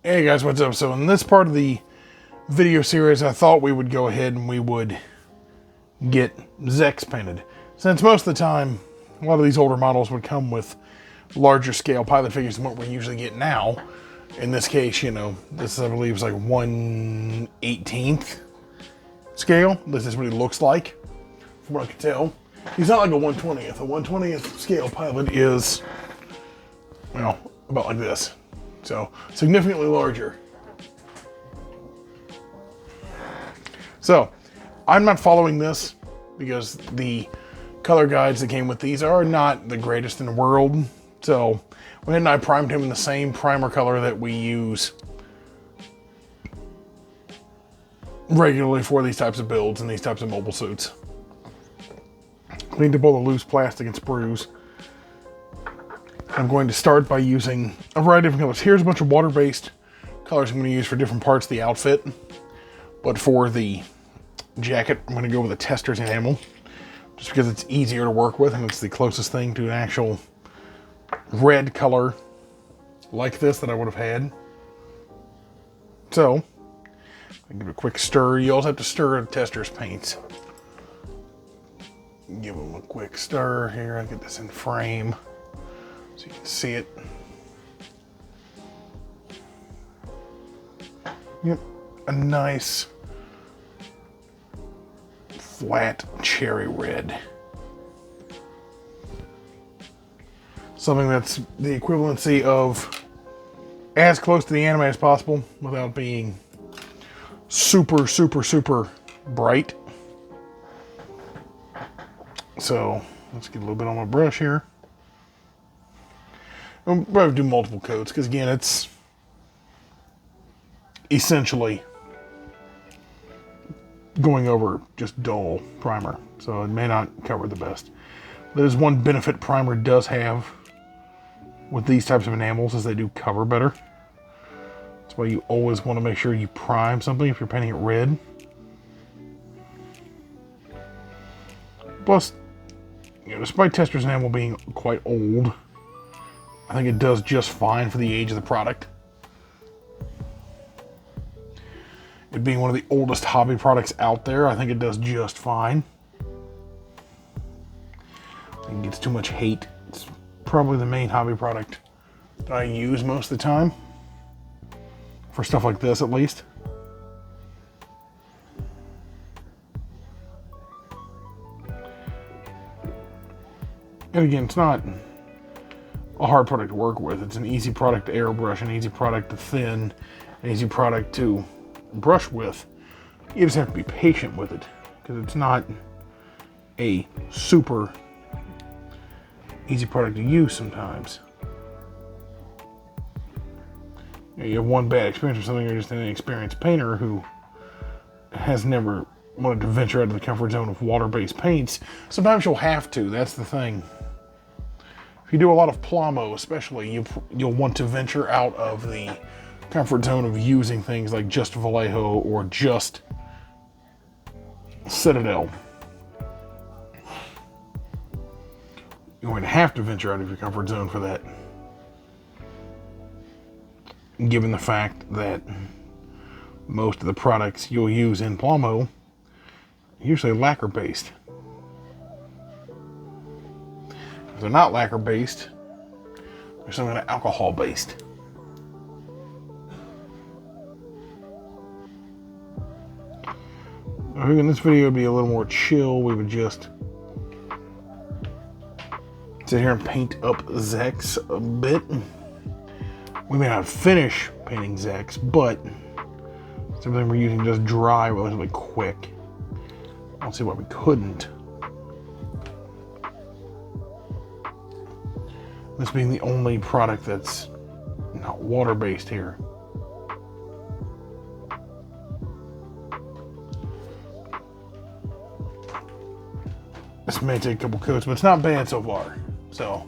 Hey guys, what's up? So in this part of the video series, I thought we would go ahead and we would get Zechs painted. Since most of the time, a lot of these older models would come with larger scale pilot figures than what we usually get now. In this case, you know, this I believe is like 1/18th scale. This is what he looks like, from what I can tell. He's not like a 1/20th. A 1/20th scale pilot is, well, about like this. So, significantly larger. So, I'm not following this because the color guides that came with these are not the greatest in the world. So, went ahead and I primed him in the same primer color that we use regularly for these types of builds and these types of mobile suits. Cleaned up all the loose plastic and sprues. I'm going to start by using a variety of different colors. Here's a bunch of water-based colors I'm going to use for different parts of the outfit. But for the jacket, I'm going to go with a tester's enamel, just because it's easier to work with and it's the closest thing to an actual red color like this that I would have had. So, I give it a quick stir. You also have to stir a tester's paints. Give them a quick stir here. I'll get this in frame so you can see it. Yep, a nice flat cherry red. Something that's the equivalency of as close to the anime as possible without being super, super, super bright. So let's get a little bit on my brush here. I'll probably do multiple coats because again, it's essentially going over just dull primer, so it may not cover the best. There's one benefit primer does have with these types of enamels is they do cover better. That's why you always want to make sure you prime something if you're painting it red. Plus, you know, despite tester's enamel being quite old, I think it does just fine for the age of the product. It being one of the oldest hobby products out there, I think it does just fine. I think it gets too much hate. It's probably the main hobby product that I use most of the time. For stuff like this, at least. And again, it's not a hard product to work with. It's an easy product to airbrush, an easy product to thin, an easy product to brush with. You just have to be patient with it because it's not a super easy product to use sometimes. You have one bad experience with something, you're just an inexperienced painter who has never wanted to venture out of the comfort zone of water-based paints. Sometimes you'll have to, that's the thing. If you do a lot of Plamo especially, you'll want to venture out of the comfort zone of using things like just Vallejo or just Citadel. You're going to have to venture out of your comfort zone for that. Given the fact that most of the products you'll use in Plamo are usually lacquer based. If they're not lacquer based, they're some kind of alcohol based. I think in this video would be a little more chill. We would just sit here and paint up Zechs a bit. We may not finish painting Zechs, but it's everything we're using just dry relatively quick. I don't see why we couldn't. This being the only product that's not water-based here. This may take a couple coats, but it's not bad so far. So,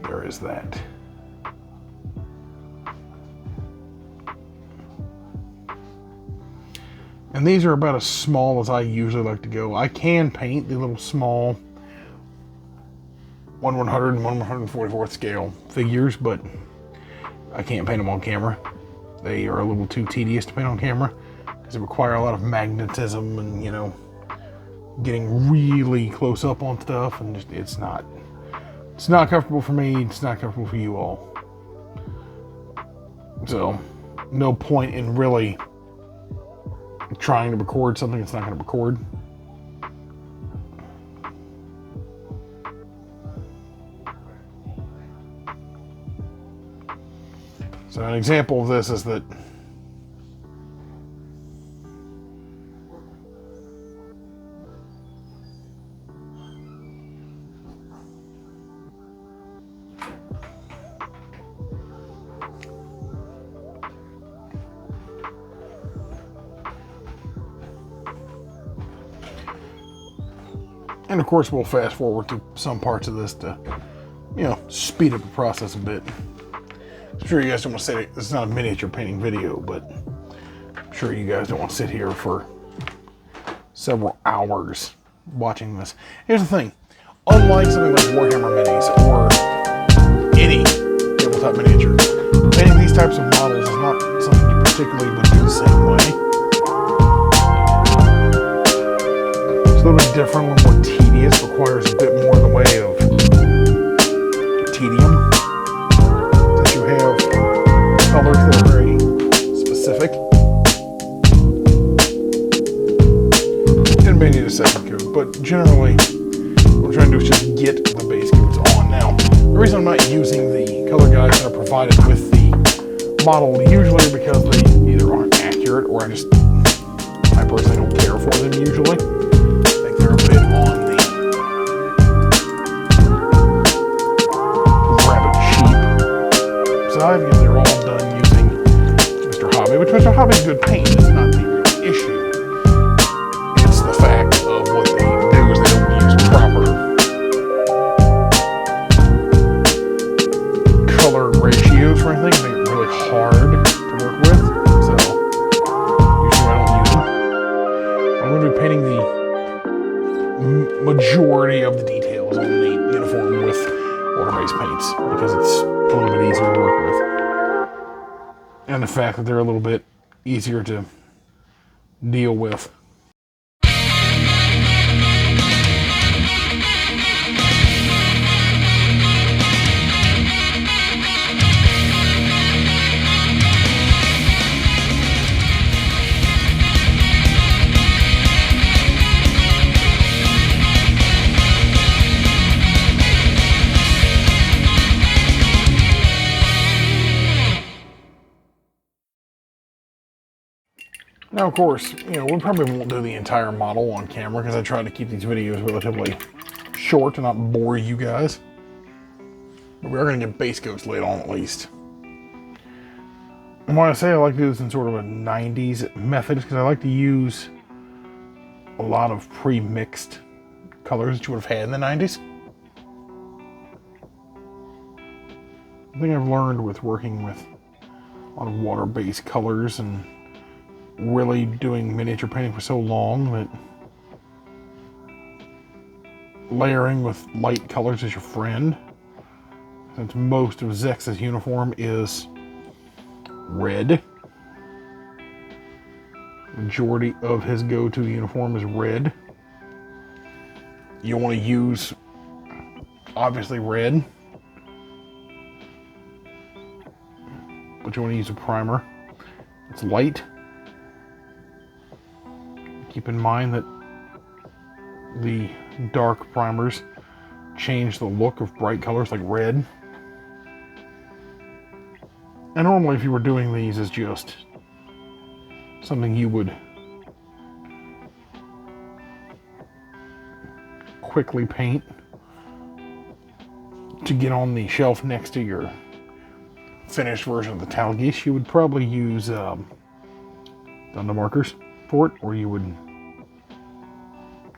there is that. And these are about as small as I usually like to go. I can paint the little small 1/100 and 1/144th scale figures, but I can't paint them on camera. They are a little too tedious to paint on camera because they require a lot of magnetism and, you know, getting really close up on stuff, and just, it's not comfortable for me. It's not comfortable for you all. So, no point in really trying to record something that's not going to record. So an example of this is that and of course we'll fast forward to some parts of this to, you know, speed up the process a bit. I'm sure you guys don't want to sit. It's not a miniature painting video, but I'm sure you guys don't want to sit here for several hours watching this. Here's the thing. Unlike something like Warhammer Minis or any tabletop miniature, painting these types of models is not something you particularly would do the same way. It's a little bit different, a little more tedious, requires a bit more in the way of tedium. You have colors that are very specific. And may need a second coat, but generally what we're trying to do is just get the base coats on. Now, the reason I'm not using the color guides that are provided with the model usually because they either aren't accurate or I personally don't care for them usually. I think they're a bit on the side because they're all done using Mr. Hobby, which Mr. Hobby's good paint. It's not the real issue. It's the fact of what they do is they don't use proper color ratios or anything. They make it really hard to work with. So usually I don't use them. I'm going to be painting the majority of the details on the uniform with water-based paints because it's a little bit easier to work with. And the fact that they're a little bit easier to deal with. Now, of course, you know, we probably won't do the entire model on camera because I try to keep these videos relatively short and not bore you guys. But we are going to get base coats laid on at least. And when I say I like to do this in sort of a 90s method, because I like to use a lot of pre-mixed colors that you would have had in the 90s. I think I've learned with working with a lot of water-based colors and really doing miniature painting for so long that layering with light colors is your friend. Since most of Zechs' uniform is red, majority of his go-to uniform is red. You want to use obviously red, but you want to use a primer. It's light. Keep in mind that the dark primers change the look of bright colors like red. And normally if you were doing these as just something you would quickly paint to get on the shelf next to your finished version of the Talgeese, you would probably use Gundam markers for it, or you would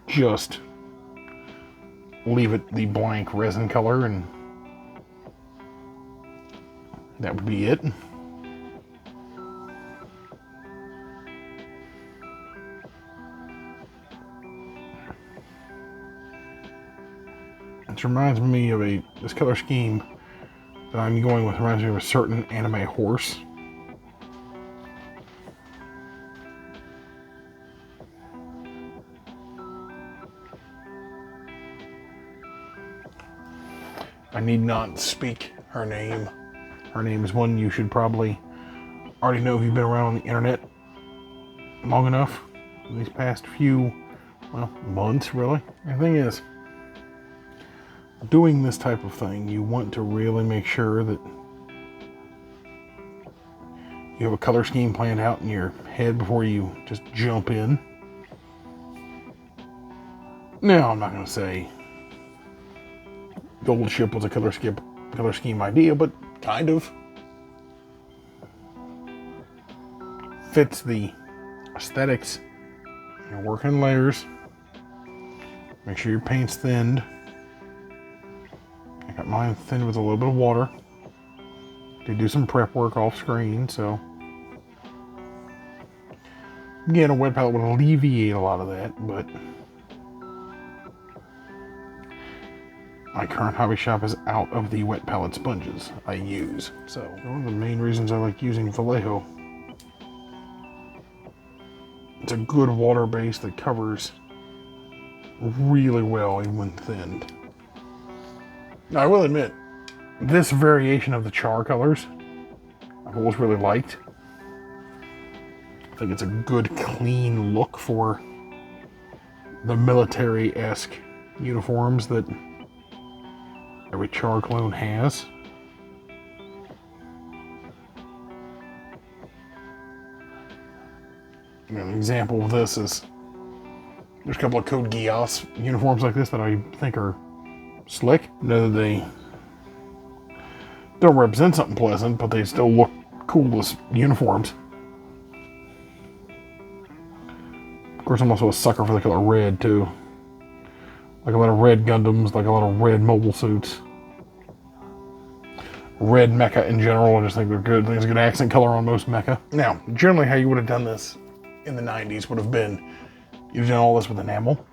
just leave it the blank resin color and that would be it. This reminds me of this color scheme that I'm going with reminds me of a certain anime horse. I need not speak her name. Her name is one you should probably already know if you've been around on the internet long enough. These past few, well, months really. The thing is, doing this type of thing, you want to really make sure that you have a color scheme planned out in your head before you just jump in. Now, I'm not going to say Gold Ship was a color scheme idea, but kind of. Fits the aesthetics. You're working in layers. Make sure your paint's thinned. I got mine thinned with a little bit of water. Did do some prep work off screen, so again, a wet palette would alleviate a lot of that, but my current hobby shop is out of the wet palette sponges I use. So one of the main reasons I like using Vallejo. It's a good water base that covers really well even when thinned. Now I will admit, this variation of the char colors I've always really liked. I think it's a good clean look for the military-esque uniforms that every char clone has. An example of this is there's a couple of Code Geass uniforms like this that I think are slick. Know that they don't represent something pleasant, but they still look cool as uniforms. Of course, I'm also a sucker for the color red too. Like a lot of red Gundams, like a lot of red mobile suits. Red mecha in general, I just think they're good. I think it's a good accent color on most mecha. Now, generally how you would have done this in the 90s would have been, you've done all this with enamel,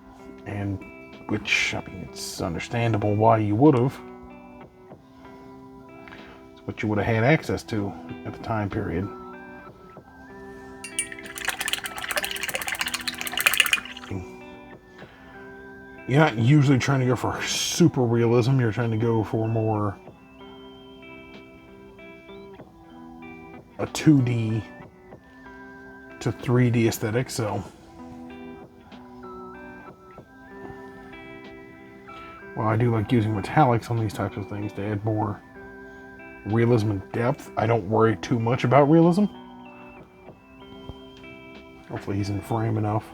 and which, I mean, it's understandable why you would have. It's what you would have had access to at the time period. You're not usually trying to go for super realism, you're trying to go for more a 2D to 3D aesthetic, so while I do like using metallics on these types of things to add more realism and depth, I don't worry too much about realism. Hopefully he's in frame enough.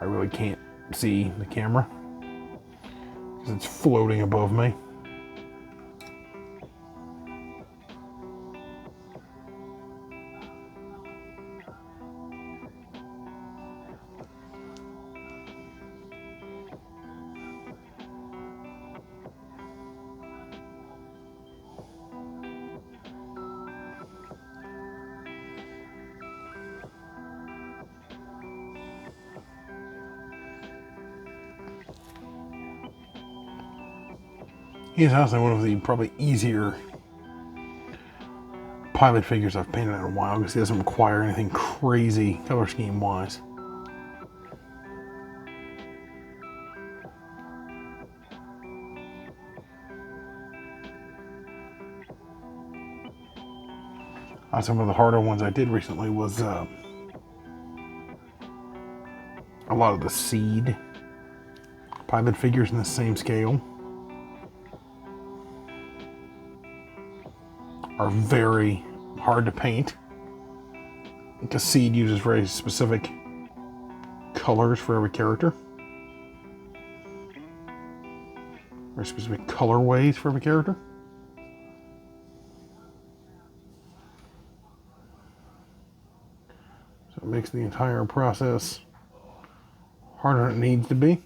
I really can't see the camera because it's floating above me. He's honestly one of the probably easier pilot figures I've painted in a while because he doesn't require anything crazy color scheme wise. Some of the harder ones I did recently was a lot of the seed pilot figures in the same scale are very hard to paint because seed uses very specific colors for every character, very specific colorways for every character. So it makes the entire process harder than it needs to be.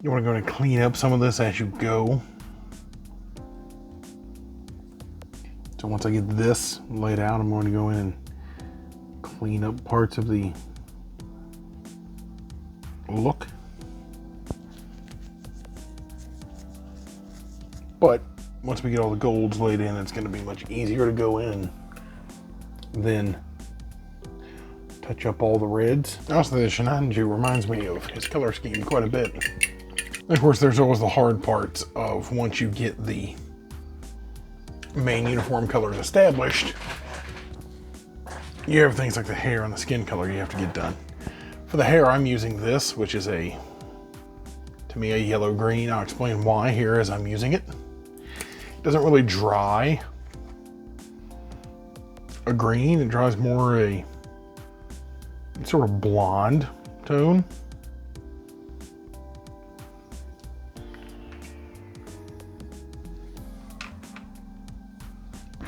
You want to go and clean up some of this as you go. So once I get this laid out, I'm going to go in and clean up parts of the look. But once we get all the golds laid in, it's going to be much easier to go in and then touch up all the reds. Also, the Shinanju reminds me of his color scheme quite a bit. And of course, there's always the hard parts of once you get the main uniform colors established, you have things like the hair and the skin color you have to get done. For the hair, I'm using this, which is to me, a yellow-green. I'll explain why here as I'm using it. It doesn't really dry a green. It dries more a sort of blonde tone.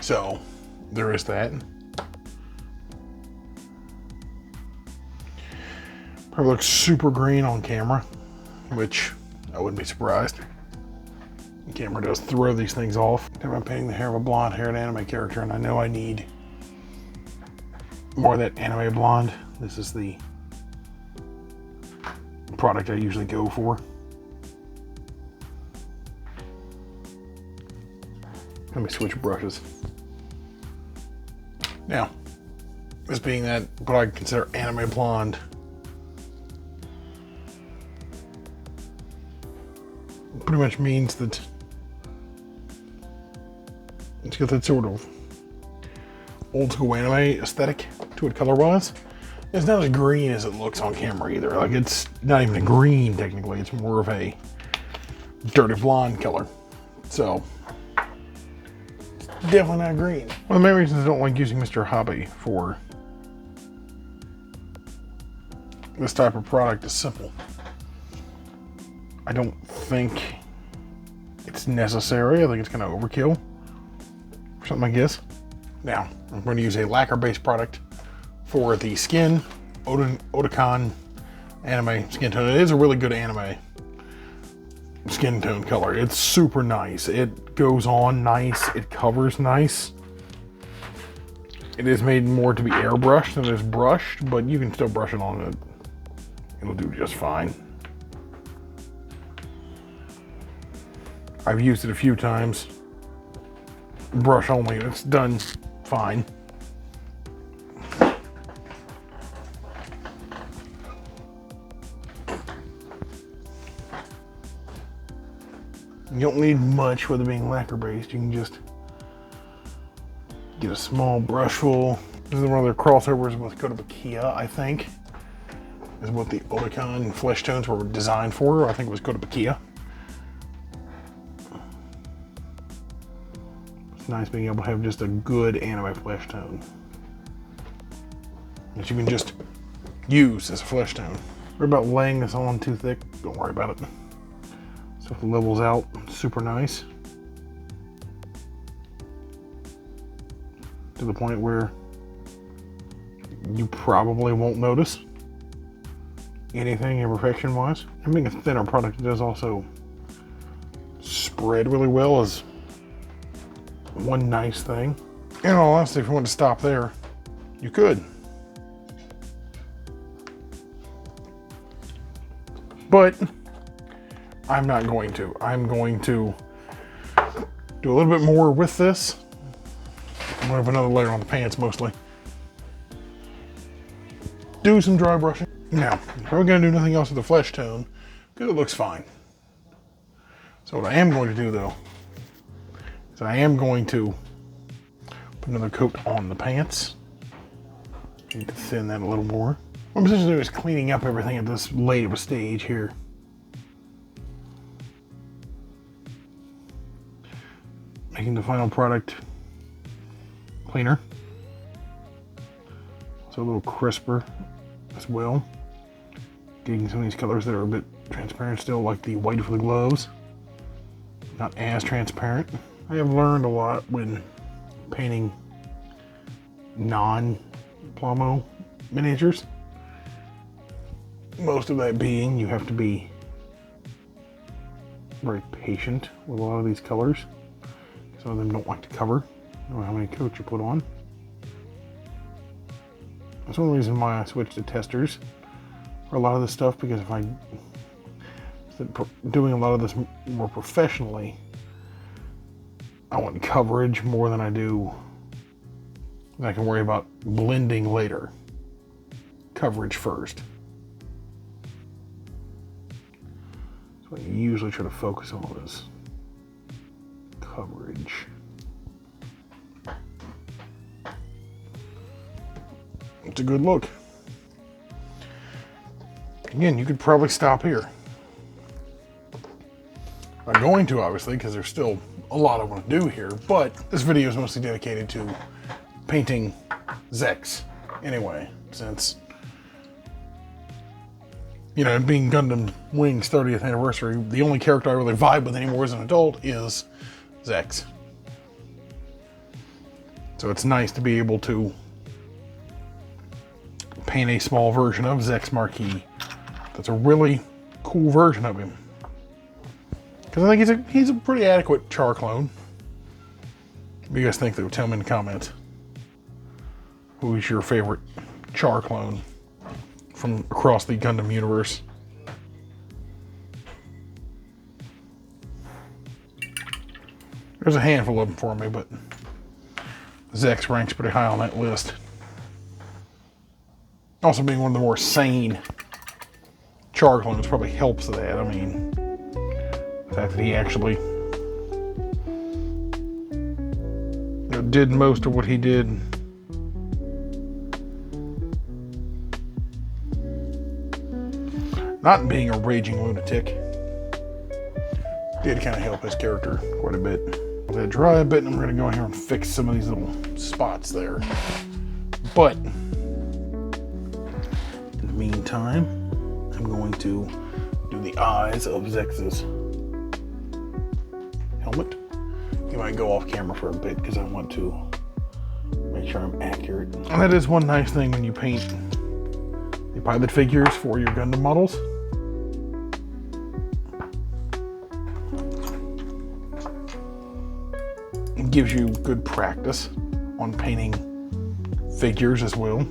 So there is that. Probably looks super green on camera, which I wouldn't be surprised. The camera does throw these things off. I'm painting the hair of a blonde-haired anime character, and I know I need more of that anime blonde. This is the product I usually go for. Let me switch brushes. Now, this being that what I consider anime blonde, pretty much means that it's got that sort of old school anime aesthetic to it color-wise. It's not as green as it looks on camera either. Like, it's not even a green technically, it's more of a dirty blonde color. So, it's definitely not green. One of the main reasons I don't like using Mr. Hobby for this type of product is simple. I don't think it's necessary. I think it's kind of overkill for something like this. Now, I'm going to use a lacquer-based product for the skin, Otakon anime skin tone. It is a really good anime skin tone color. It's super nice. It goes on nice. It covers nice. It is made more to be airbrushed than it is brushed, but you can still brush it on it. It'll do just fine. I've used it a few times. Brush only, it's done fine. You don't need much with it being lacquer based. You can just get a small brushful. This is one of their crossovers with Kotobukiya, I think. Is what the Otakon flesh tones were designed for. I think it was Kotobukiya. It's nice being able to have just a good anime flesh tone that you can just use as a flesh tone. Worry about laying this on too thick, don't worry about it. So it levels out super nice. To the point where you probably won't notice anything imperfection wise. And being a thinner product, it does also spread really well as one nice thing. In all honesty, if you want to stop there, you could. But I'm not going to. I'm going to do a little bit more with this. I'm going to have another layer on the pants mostly. Do some dry brushing. Now, I'm probably going to do nothing else with the flesh tone because it looks fine. So what I am going to do though, is I am going to put another coat on the pants. I need to thin that a little more. What I'm supposed to do is cleaning up everything at this late of a stage here. Making the final product cleaner. So a little crisper as well. Getting some of these colors that are a bit transparent still, like the white for the gloves. Not as transparent. I have learned a lot when painting non-Plamo miniatures. Most of that being you have to be very patient with a lot of these colors. Some of them don't like to cover. I don't know how many coats you put on. That's one reason why I switched to testers for a lot of this stuff, because if I doing a lot of this more professionally, I want coverage more than I do. I can worry about blending later. Coverage first. So I usually try to focus on is coverage. It's a good look. Again, you could probably stop here. I'm going to, obviously, because there's still a lot I want to do here, but this video is mostly dedicated to painting Zechs anyway, since, you know, being Gundam Wing's 30th anniversary, the only character I really vibe with anymore as an adult is Zechs. So it's nice to be able to paint a small version of Zechs Marquis that's a really cool version of him. Because I think he's a pretty adequate char clone. What do you guys think, though? Tell me in the comments. Who's your favorite char clone from across the Gundam universe? There's a handful of them for me, but Zechs ranks pretty high on that list. Also, being one of the more sane char clones probably helps that. I mean, the fact that he actually did most of what he did. Not being a raging lunatic did kind of help his character quite a bit. Let it dry a bit, and I'm going to go in here and fix some of these little spots there. But in the meantime, I'm going to do the eyes of Zechs's helmet. He might go off camera for a bit because I want to make sure I'm accurate. And that is one nice thing when you paint the pilot figures for your Gundam models. It gives you good practice on painting figures as well.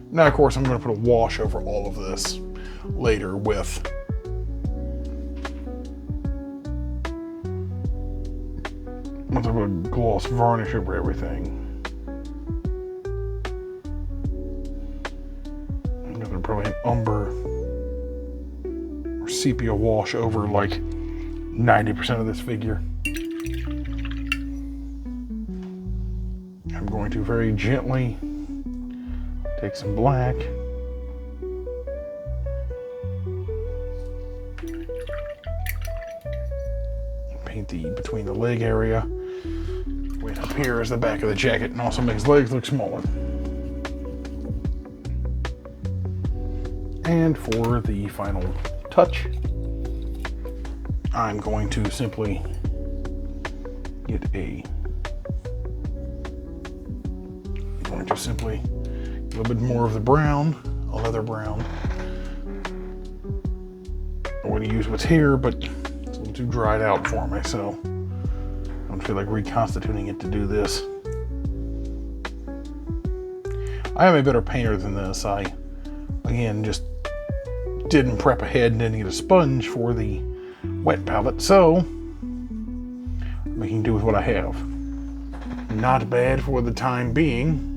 Now, of course, I'm going to put a wash over all of this later with a gloss varnish over everything. I'm going to probably an umber or sepia wash over like 90% of this figure. I'm going to very gently take some black paint the between the leg area. Way up here is the back of the jacket, and also makes legs look smaller. And for the final touch, I'm going to simply get a little bit more of the brown, a leather brown. I'm going to use what's here, but it's a little too dried out for me, so I don't feel like reconstituting it to do this. I am a better painter than this. I, again, just didn't prep ahead and didn't get a sponge for the wet palette, so I'm making do with what I have. Not bad for the time being.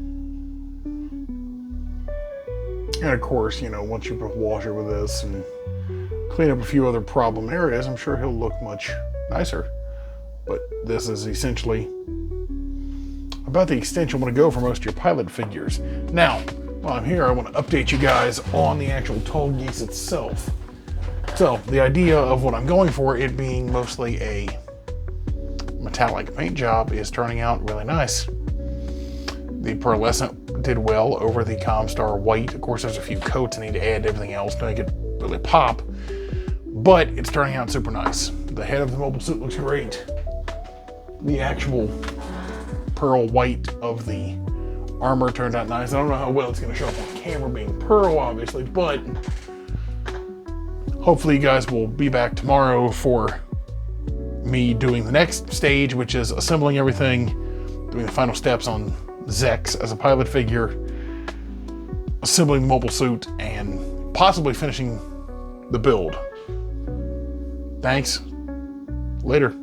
And of course, you know, once you put wash over this and clean up a few other problem areas, I'm sure he'll look much nicer. But this is essentially about the extent you want to go for most of your pilot figures. Now, while I'm here, I want to update you guys on the actual Tall Geese itself. So, the idea of what I'm going for, it being mostly a metallic paint job, is turning out really nice. The pearlescent did well over the Comstar white. Of course, there's a few coats I need to add to everything else to make it really pop, but it's turning out super nice. The head of the mobile suit looks great. The actual pearl white of the armor turned out nice. I don't know how well it's going to show up on camera being pearl, obviously, but hopefully you guys will be back tomorrow for me doing the next stage, which is assembling everything, doing the final steps on Zechs as a pilot figure, assembling the mobile suit, and possibly finishing the build. Thanks. Later.